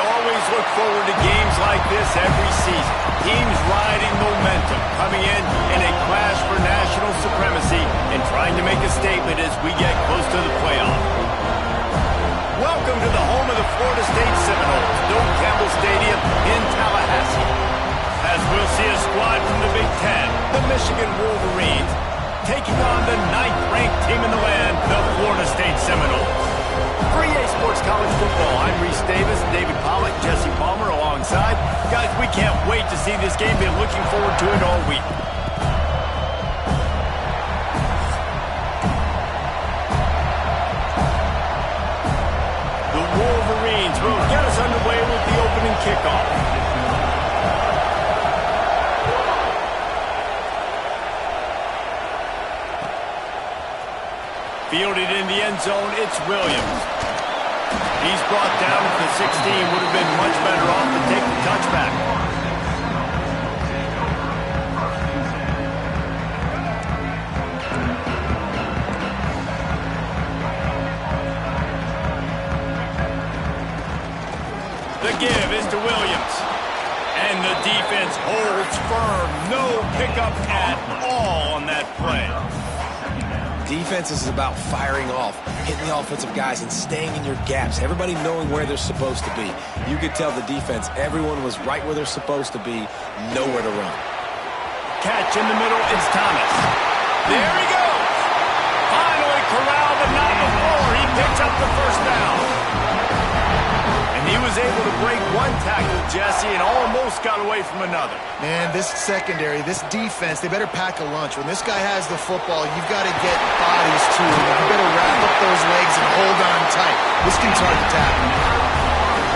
always look forward to games like this every season. Teams riding momentum, coming in a clash for national supremacy and trying to make a statement as we get close to the playoff. Welcome to the home of the Florida State Seminoles, Doak Campbell Stadium in Tallahassee. As we'll see a squad from the Big Ten, the Michigan Wolverines, taking on the 9th-ranked team in the land, the Florida State Seminoles. For EA Sports College Football, I'm Reese Davis, David Pollack, Jesse Palmer alongside. Guys, we can't wait to see this game. Been looking forward to it all week. The Wolverines will get us underway with the opening kickoff. Fielded in the end zone, it's Williams. He's brought down at the 16. Would have been much better off to take the touchback. The give is to Williams. And the defense holds firm. No pickup at all on that play. Defense is about firing off, hitting the offensive guys, and staying in your gaps. Everybody knowing where they're supposed to be. You could tell the defense, everyone was right where they're supposed to be, nowhere to run. Catch in the middle, it's Thomas. There he goes. Finally corralled, but not before. He picks up the first down. And he was able to break one tackle, Jesse, and almost got away from another. Man, this secondary, this defense, they better pack a lunch. When this guy has the football, you've got to get bodies to him. You better wrap up those legs and hold on tight. This can target tackle.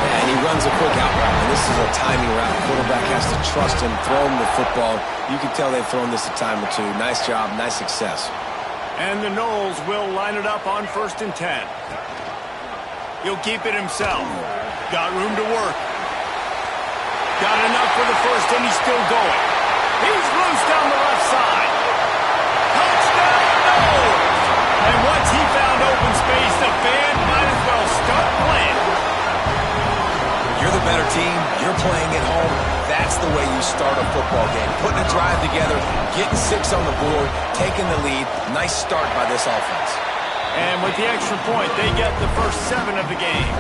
And he runs a quick out route, and this is a timing route. The quarterback has to trust him, throw him the football. You can tell they've thrown this a time or two. Nice job, nice success. And the Noles will line it up on 1st and 10. He'll keep it himself. Got room to work. Got enough for the first, and he's still going. He's loose down the left side. Touchdown, Noles! And once he found open space, the band might as well start playing. You're the better team. You're playing at home. That's the way you start a football game. Putting a drive together, getting 6 on the board, taking the lead. Nice start by this offense. And with the extra point, they get the first 7 of the game.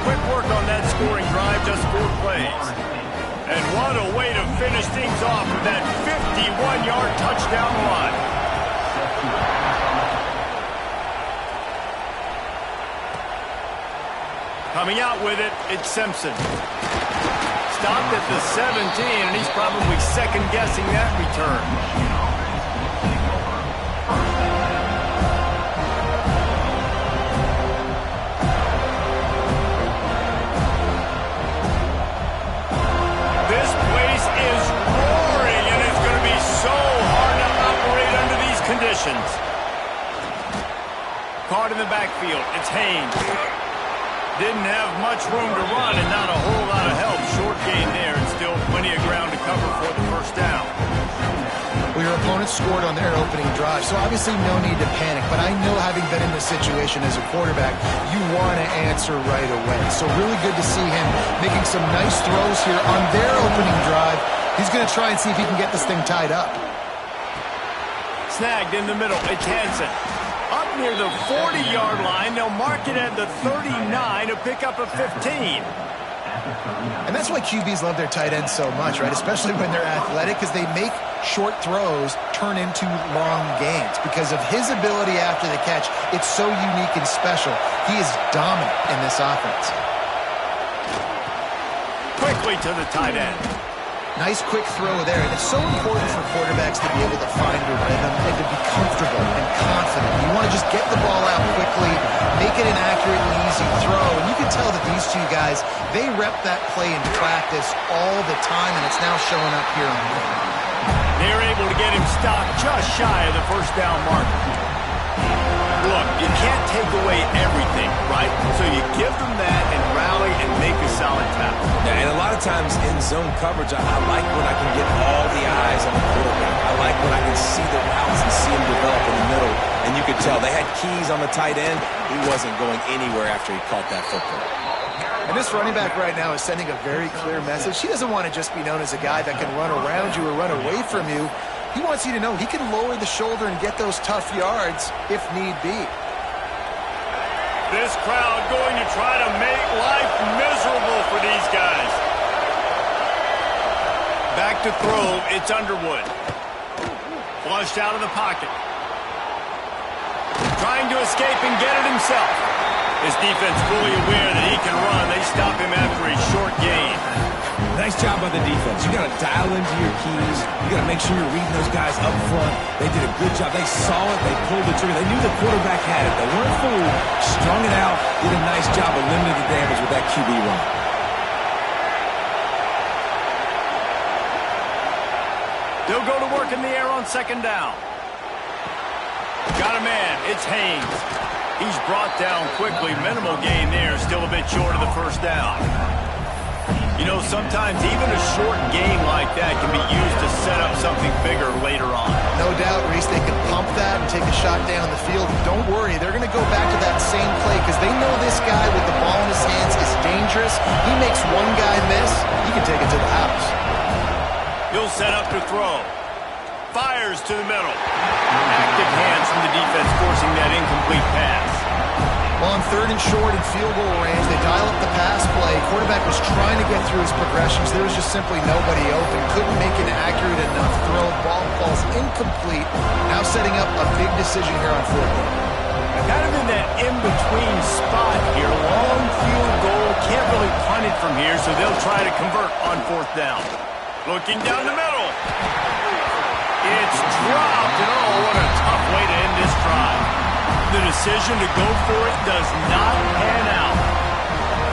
Quick work on that scoring drive, just 4 plays. And what a way to finish things off with that 51-yard touchdown run. Coming out with it, it's Simpson. Stopped at the 17, and he's probably second-guessing that return. Caught in the backfield, it's Haynes. Didn't have much room to run and not a whole lot of help. Short gain there and still plenty of ground to cover for the first down. Well, your opponent scored on their opening drive, so obviously no need to panic. But I know, having been in this situation as a quarterback, you want to answer right away. So really good to see him making some nice throws here on their opening drive. He's going to try and see if he can get this thing tied up. Snagged in the middle, it's Hansen. Up near the 40-yard line, they'll mark it at the 39 to pick up a 15. And that's why QBs love their tight ends so much, right? Especially when they're athletic, because they make short throws turn into long gains. Because of his ability after the catch, it's so unique and special. He is dominant in this offense. Quickly to the tight end. Nice quick throw there, and it's so important for quarterbacks to be able to find a rhythm and to be comfortable and confident. You want to just get the ball out quickly, make it an accurate and easy throw, and you can tell that these two guys, they rep that play in practice all the time, and it's now showing up here on the field. They're able to get him stopped just shy of the first down mark. Look, you can't take away everything, right? So you give them that and rally and make a solid tackle. Yeah, and a lot of times in zone coverage, I like when I can get all the eyes on the quarterback. I like when I can see the routes and see him develop in the middle. And you could tell they had keys on the tight end. He wasn't going anywhere after he caught that football. And this running back right now is sending a very clear message. He doesn't want to just be known as a guy that can run around you or run away from you. He wants you to know he can lower the shoulder and get those tough yards if need be. This crowd going to try to make life miserable for these guys. Back to throw, it's Underwood. Flushed out of the pocket. Trying to escape and get it himself. His defense fully aware that he can run. They stop him after a short gain. Nice job by the defense. You got to dial into your keys. You got to make sure you're reading those guys up front. They did a good job. They saw it. They pulled the trigger. They knew the quarterback had it. They weren't fooled. Strung it out. Did a nice job of limiting the damage with that QB run. They'll go to work in the air on second down. Got a man. It's Haynes. He's brought down quickly. Minimal gain there. Still a bit short of the first down. You know, sometimes even a short gain like that can be used to set up something bigger later on. No doubt, Reese, they can pump that and take a shot down the field. Don't worry, they're going to go back to that same play because they know this guy with the ball in his hands is dangerous. He makes one guy miss, he can take it to the house. He'll set up to throw. Fires to the middle. Active hands from the defense forcing that incomplete pass. Well, on third and short and field goal range, they dial up the pass play. Quarterback was trying to get through his progressions. There was just simply nobody open. Couldn't make an accurate enough throw. Ball falls incomplete. Now setting up a big decision here on fourth down. Kind of in that in-between spot here. Long field goal. Can't really punt it from here, so they'll try to convert on fourth down. Looking down the middle. It's dropped. And oh, what a tough way to end this drive. The decision to go for it does not pan out.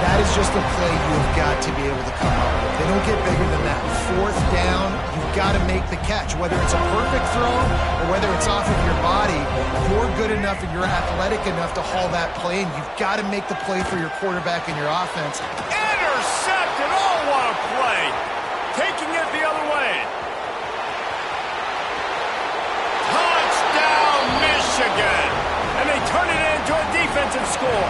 That is just a play you've got to be able to come up with. They don't get bigger than that. Fourth down, you've got to make the catch. Whether it's a perfect throw or whether it's off of your body, you're good enough and you're athletic enough to haul that play, and you've got to make the play for your quarterback and your offense. Intercepted. Oh, what a play. Taking it the other way. Touchdown, Michigan. And they turn it into a defensive score.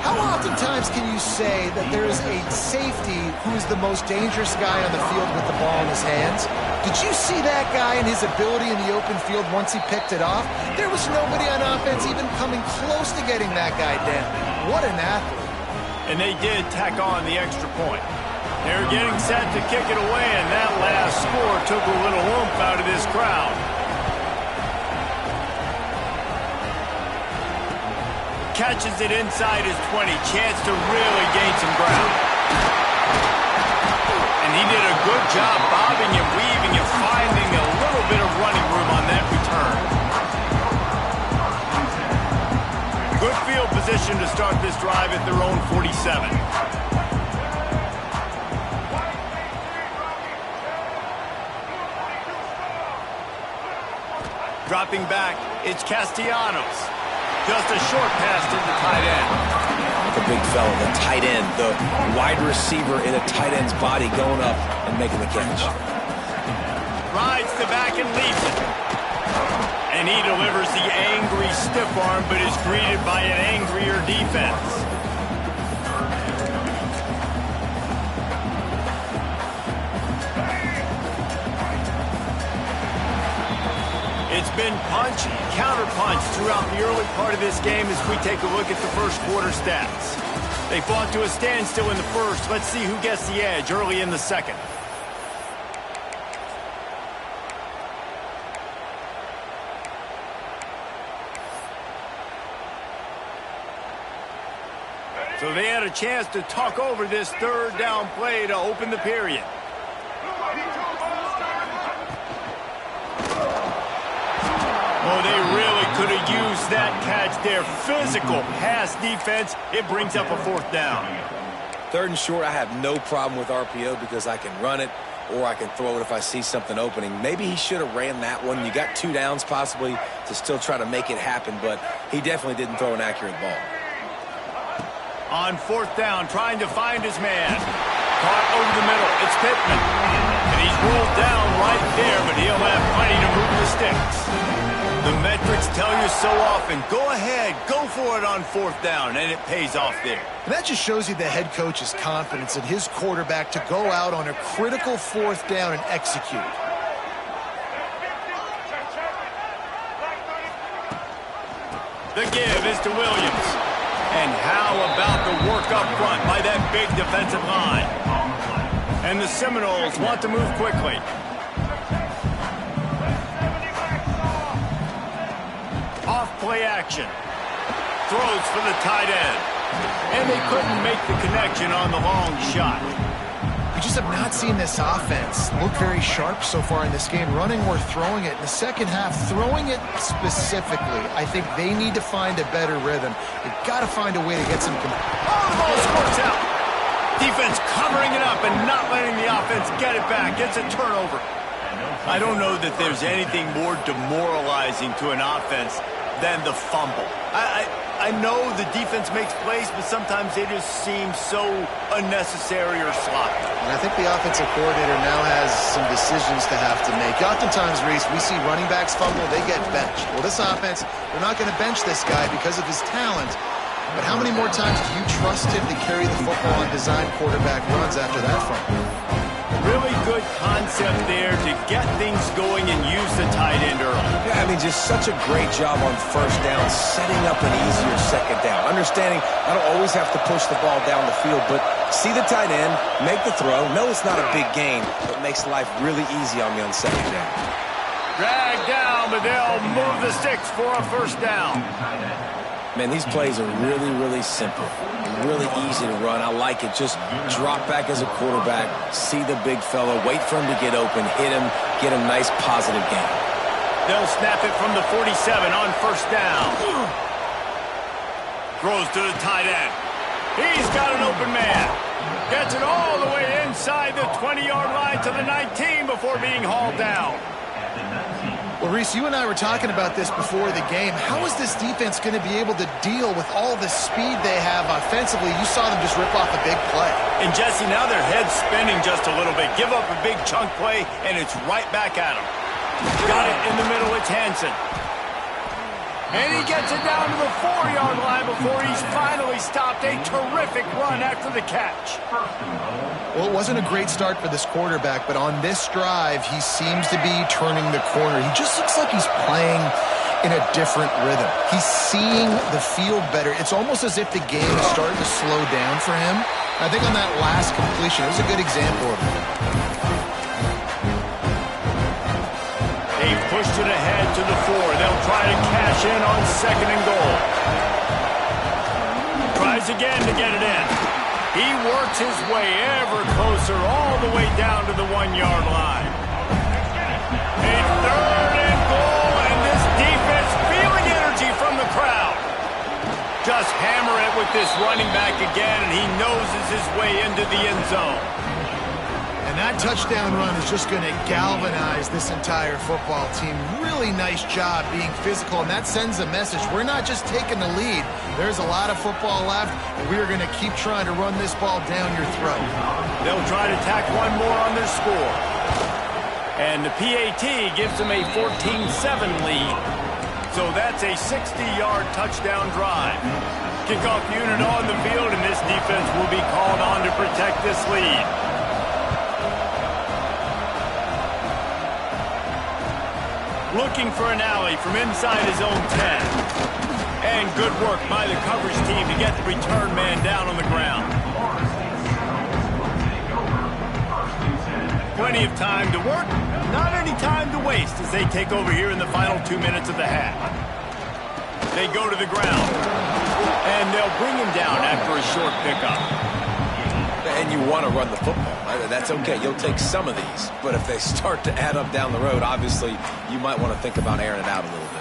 How oftentimes can you say that there is a safety who is the most dangerous guy on the field with the ball in his hands? Did you see that guy and his ability in the open field once he picked it off? There was nobody on offense even coming close to getting that guy down. What an athlete. And they did tack on the extra point. They're getting set to kick it away, and that last score took a little oomph out of this crowd. Catches it inside his 20. Chance to really gain some ground. And he did a good job bobbing and weaving and finding a little bit of running room on that return. Good field position to start this drive at their own 47. Dropping back, it's Castellanos. Just a short pass to the tight end. The big fella, the tight end, the wide receiver in a tight end's body going up and making the catch. Rides the back and leaves it. And he delivers the angry stiff arm, but is greeted by an angrier defense. It's been punch, counter-punch throughout the early part of this game as we take a look at the first quarter stats. They fought to a standstill in the first. Let's see who gets the edge early in the second. So they had a chance to talk over this third down play to open the period. Oh, they really could have used that catch there. Physical pass defense. It brings up a fourth down. Third and short, I have no problem with RPO because I can run it or I can throw it if I see something opening. Maybe he should have ran that one. You got 2 downs possibly to still try to make it happen, but he definitely didn't throw an accurate ball. On fourth down, trying to find his man. Caught over the middle. It's Pittman. And he's rolled down right there, but he'll have plenty to move the sticks. The metrics tell you so often, go ahead, go for it on 4th down, and it pays off there. And that just shows you the head coach's confidence in his quarterback to go out on a critical 4th down and execute. The give is to Williams. And how about the work up front by that big defensive line? And the Seminoles want to move quickly. Off-play action. Throws for the tight end. And they couldn't make the connection on the long shot. We just have not seen this offense look very sharp so far in this game, running or throwing it. In the second half, throwing it specifically, I think they need to find a better rhythm. They've got to find a way to get some... Oh, the ball squirts out. Defense covering it up and not letting the offense get it back. Gets a turnover. I don't know that there's anything more demoralizing to an offense than the fumble. I know the defense makes plays, but sometimes they just seem so unnecessary or sloppy. And I think the offensive coordinator now has some decisions to have to make. Oftentimes, Reese, we see running backs fumble, they get benched. Well, this offense, they're not going to bench this guy because of his talent. But how many more times do you trust him to carry the football on design quarterback runs after that fumble? Really good concept there to get things going and use the tight end early. Yeah, I mean, just such a great job on 1st down, setting up an easier 2nd down. Understanding I don't always have to push the ball down the field, but see the tight end, make the throw. No, it's not a big gain, but makes life really easy on me on 2nd down. Drag down, but they'll move the sticks for a 1st down. Man, these plays are really, really simple. Really easy to run. I like it. Just drop back as a quarterback, see the big fella, wait for him to get open, hit him, get a nice positive gain. They'll snap it from the 47 on 1st down. Throws to the tight end. He's got an open man. Gets it all the way inside the 20-yard line to the 19 before being hauled down. Well, Reese, you and I were talking about this before the game. How is this defense going to be able to deal with all the speed they have offensively? You saw them just rip off a big play. And, Jesse, now their head's spinning just a little bit. Give up a big chunk play, and it's right back at them. Got it in the middle. It's Hansen. And he gets it down to the 4-yard line before he's finally stopped. A terrific run after the catch. Well, it wasn't a great start for this quarterback, but on this drive, he seems to be turning the corner. He just looks like he's playing in a different rhythm. He's seeing the field better. It's almost as if the game is starting to slow down for him. I think on that last completion, it was a good example of it. They pushed it ahead to the 4. They'll try to cash in on 2nd and goal. Tries again to get it in. He works his way ever closer all the way down to the 1-yard line. A 3rd and goal, and this defense feeling energy from the crowd. Just hammer it with this running back again, and he noses his way into the end zone. And that touchdown run is just going to galvanize this entire football team. Really nice job being physical, and that sends a message. We're not just taking the lead. There's a lot of football left, and we're going to keep trying to run this ball down your throat. They'll try to tack one more on their score. And the PAT gives them a 14-7 lead. So that's a 60-yard touchdown drive. Kickoff unit on the field, and this defense will be called on to protect this lead. Looking for an alley from inside his own 10. And good work by the coverage team to get the return man down on the ground. Plenty of time to work, not any time to waste as they take over here in the final 2 minutes of the half. They go to the ground, and they'll bring him down after a short pickup. And you want to run the football. That's okay. You'll take some of these. But if they start to add up down the road, obviously, you might want to think about airing it out a little bit.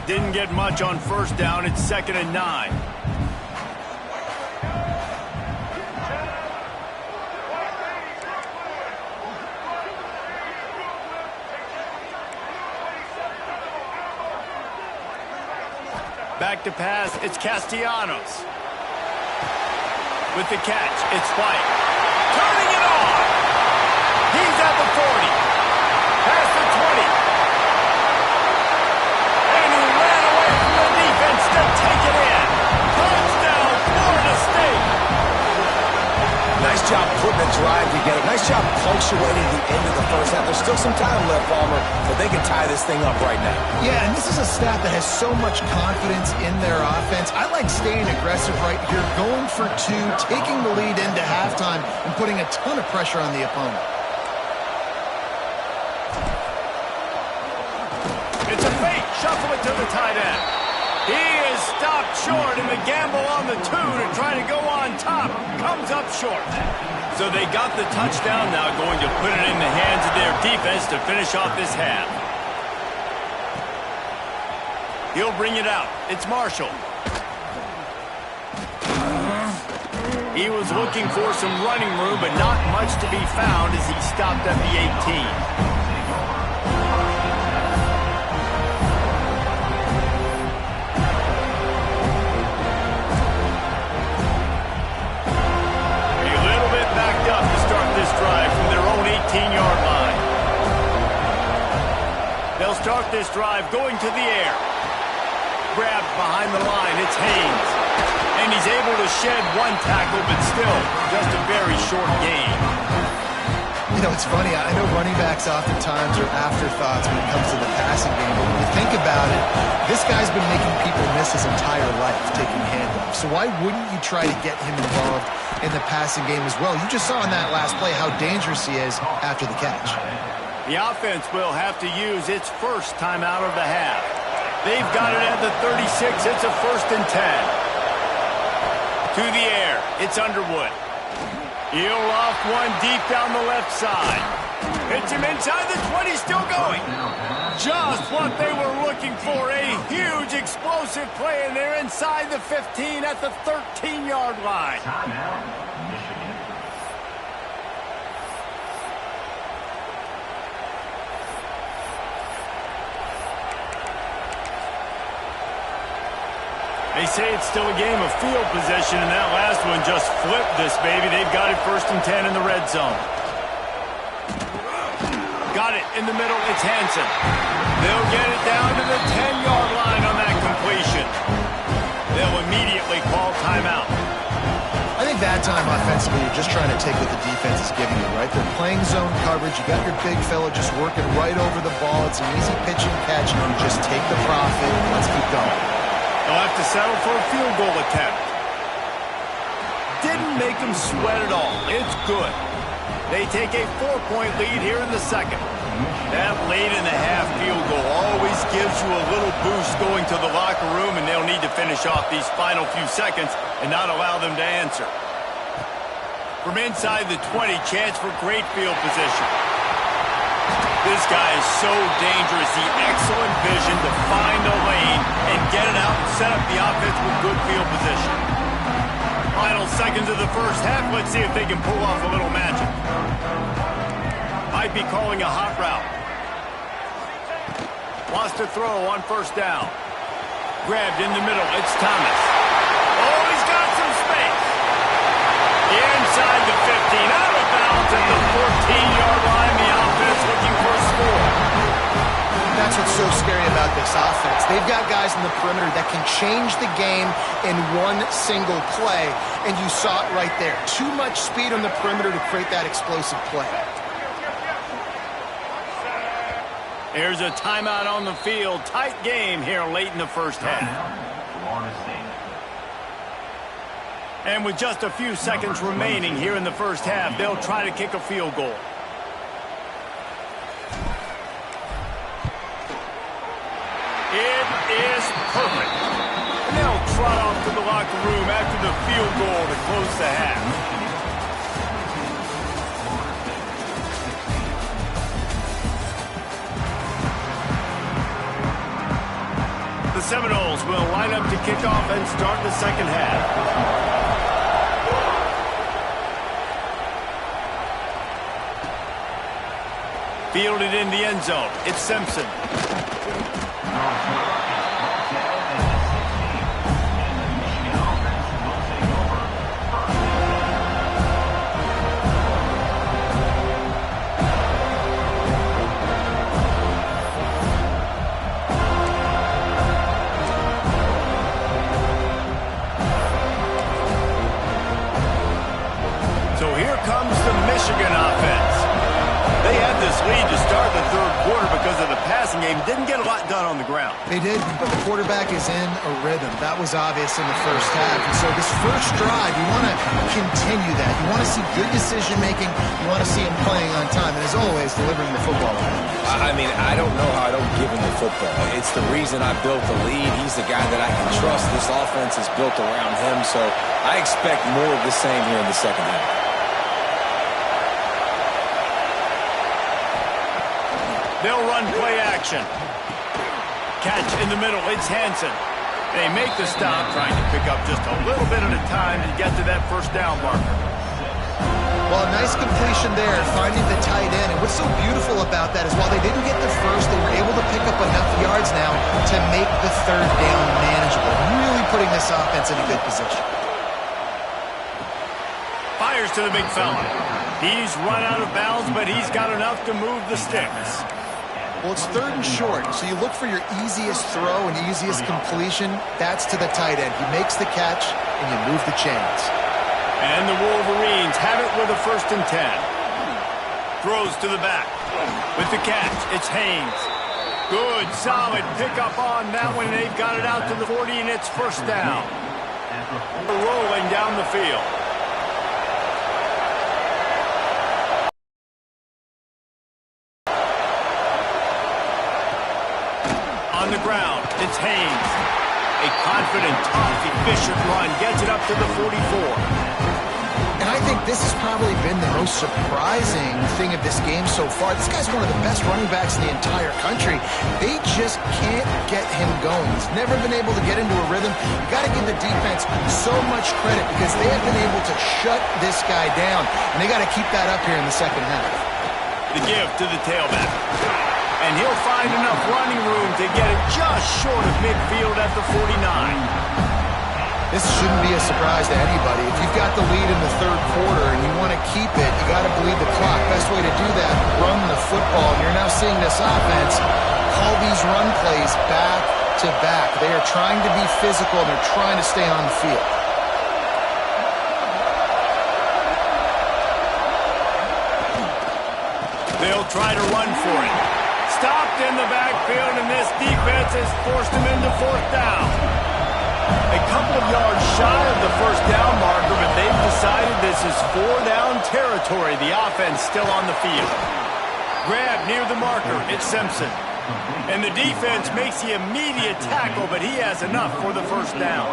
Didn't get much on 1st down. It's 2nd and 9. Back to pass, it's Castellanos. With the catch, it's White. Turning it at the 40. Past the 20. And he ran away from the defense to take it in. Touchdown, Florida State. Nice job putting a drive together. Nice job punctuating the end of the first half. There's still some time left, Palmer, but they can tie this thing up right now. Yeah, and this is a staff that has so much confidence in their offense. I like staying aggressive right here, going for two, taking the lead into halftime, and putting a ton of pressure on the opponent. It's a fake. Shuffle it to the tight end. He is stopped short, and the gamble on the 2 to try to go on top comes up short. So they got the touchdown, now going to put it in the hands of their defense to finish off this half. He'll bring it out. It's Marshall. He was looking for some running room, but not much to be found as he stopped at the 18. Drive from their own 18-yard line. They'll start this drive going to the air. Grabbed behind the line, it's Haynes. And he's able to shed one tackle, but still just a very short gain. You know, it's funny. I know running backs oftentimes are afterthoughts when it comes to the passing game, but when you think about it, this guy's been making people miss his entire life taking handoffs. So why wouldn't you try to get him involved in the passing game as well? You just saw in that last play how dangerous he is after the catch. The offense will have to use its first timeout of the half. They've got it at the 36. It's a 1st and 10. To the air. It's Underwood. He'll loft one deep down the left side. Hits him inside the 20, still going. Just what they were looking for, a huge explosive play, and they're inside the 15 at the 13-yard line. They say it's still a game of field possession, and that last one just flipped this baby. They've got it 1st and 10 in the red zone. Got it in the middle. It's Hansen. They'll get it down to the 10-yard line on that completion. They'll immediately call timeout. I think that time offensively, you're just trying to take what the defense is giving you, right? They're playing zone coverage. You got your big fella just working right over the ball. It's an easy pitch and catch. You just take the profit. Let's keep going. They'll have to settle for a field goal attempt. Didn't make them sweat at all. It's good. They take a 4-point lead here in the second. That late in the half field goal always gives you a little boost going to the locker room, and they'll need to finish off these final few seconds and not allow them to answer. From inside the 20, chance for great field position. This guy is so dangerous. The excellent vision to find a lane and get it out and set up the offense with good field position. Final seconds of the first half. Let's see if they can pull off a little magic. Might be calling a hot route. Wants to throw on 1st down. Grabbed in the middle. It's Thomas. Oh, he's got some space. Inside the 15. Out of bounds at the 14-yard line. The offense looking for a score. That's what's so scary about this offense. They've got guys in the perimeter that can change the game in one single play, and you saw it right there. Too much speed on the perimeter to create that explosive play. There's a timeout on the field. Tight game here late in the first half. And with just a few seconds remaining here in the first half, they'll try to kick a field goal. It is perfect. And they'll trot off to the locker room after the field goal to close the half. The Seminoles will line up to kick off and start the second half. Fielded in the end zone. It's Simpson. this lead to start the third quarter because of the passing game. Didn't get a lot done on the ground. They did, but the quarterback is in a rhythm. That was obvious in the first half. And so this first drive, you want to continue that. You want to see good decision-making. You want to see him playing on time. And as always, delivering the football. I mean, I don't know how I don't give him the football. It's the reason I built the lead. He's the guy that I can trust. This offense is built around him, so I expect more of the same here in the second half. They'll run play action. Catch in the middle. It's Hansen. They make the stop, trying to pick up just a little bit at a time to get to that first down marker. Well, a nice completion there, finding the tight end. And what's so beautiful about that is while they didn't get the first, they were able to pick up enough yards now to make the third down manageable. Really putting this offense in a good position. Fires to the big fella. He's run out of bounds, but he's got enough to move the sticks. Well, it's third and short, so you look for your easiest throw and easiest completion. That's to the tight end. He makes the catch, and you move the chains. And the Wolverines have it with a 1st and 10. Throws to the back. With the catch, it's Haynes. Good, solid pickup on that one. They've got it out to the 40, and it's first down. Rolling down the field. On the ground, it's Haynes. A confident, tough, efficient run gets it up to the 44. And I think this has probably been the most surprising thing of this game so far. This guy's one of the best running backs in the entire country. They just can't get him going. He's never been able to get into a rhythm. You got to give the defense so much credit because they have been able to shut this guy down. And they got to keep that up here in the second half. The give to the tailback. And he'll find enough running room to get it just short of midfield at the 49. This shouldn't be a surprise to anybody. If you've got the lead in the third quarter and you want to keep it, you got to bleed the clock. Best way to do that, run the football. And you're now seeing this offense call these run plays back to back. They are trying to be physical, and they're trying to stay on the field. They'll try to run for it. Stopped in the backfield, and this defense has forced him into 4th down. A couple of yards shy of the first down marker, but they've decided this is 4-down territory. The offense still on the field. Grab near the marker. It's Simpson. And the defense makes the immediate tackle, but he has enough for the first down.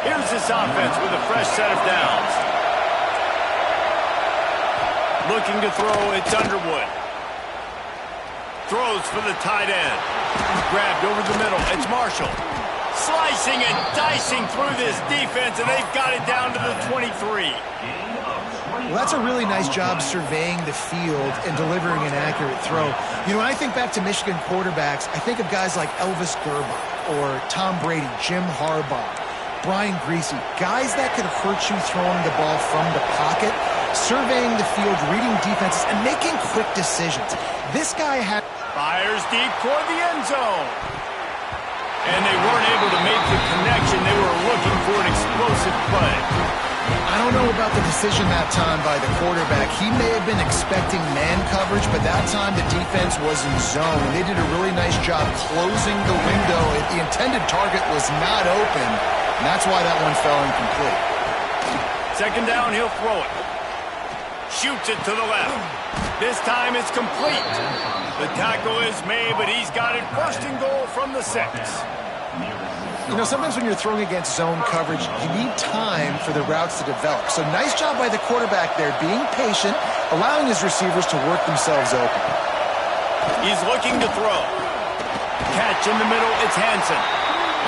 Here's this offense with a fresh set of downs. Looking to throw, it's Underwood. Throws for the tight end. Grabbed over the middle. It's Marshall. Slicing and dicing through this defense, and they've got it down to the 23. Well, that's a really nice job surveying the field and delivering an accurate throw. You know, when I think back to Michigan quarterbacks, I think of guys like Elvis Grbac or Tom Brady, Jim Harbaugh, Brian Griese, guys that could hurt you throwing the ball from the pocket, surveying the field, reading defenses, and making quick decisions. This guy had... Fires deep toward the end zone. And they weren't able to make the connection. They were looking for an explosive play. I don't know about the decision that time by the quarterback. He may have been expecting man coverage, but that time the defense was in zone. They did a really nice job closing the window. The intended target was not open, and that's why that one fell incomplete. 2nd down, he'll throw it. Shoots it to the left. This time it's complete. The tackle is made, but he's got it 1st and goal from the 6. You know, sometimes when you're throwing against zone coverage, you need time for the routes to develop. So nice job by the quarterback there, being patient, allowing his receivers to work themselves open. He's looking to throw. Catch in the middle, it's Hansen.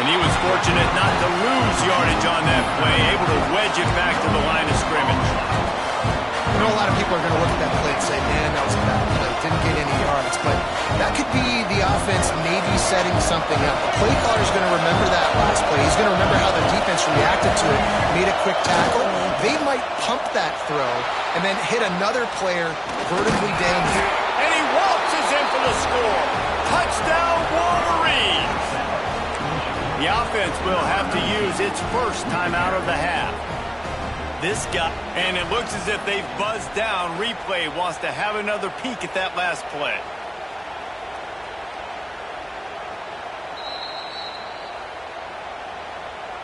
And he was fortunate not to lose yardage on that play, able to wedge it back to the line of scrimmage. I know a lot of people are going to look at that play and say, man, that was a bad play. Didn't get any yards. But that could be the offense maybe setting something up. The play caller is going to remember that last play. He's going to remember how the defense reacted to it, made a quick tackle. They might pump that throw and then hit another player vertically down here. And he waltzes in for the score. Touchdown, Wolverines. The offense will have to use its first time out of the half. This guy, and it looks as if they've buzzed down. Replay wants to have another peek at that last play.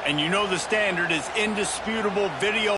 And you know the standard is indisputable video.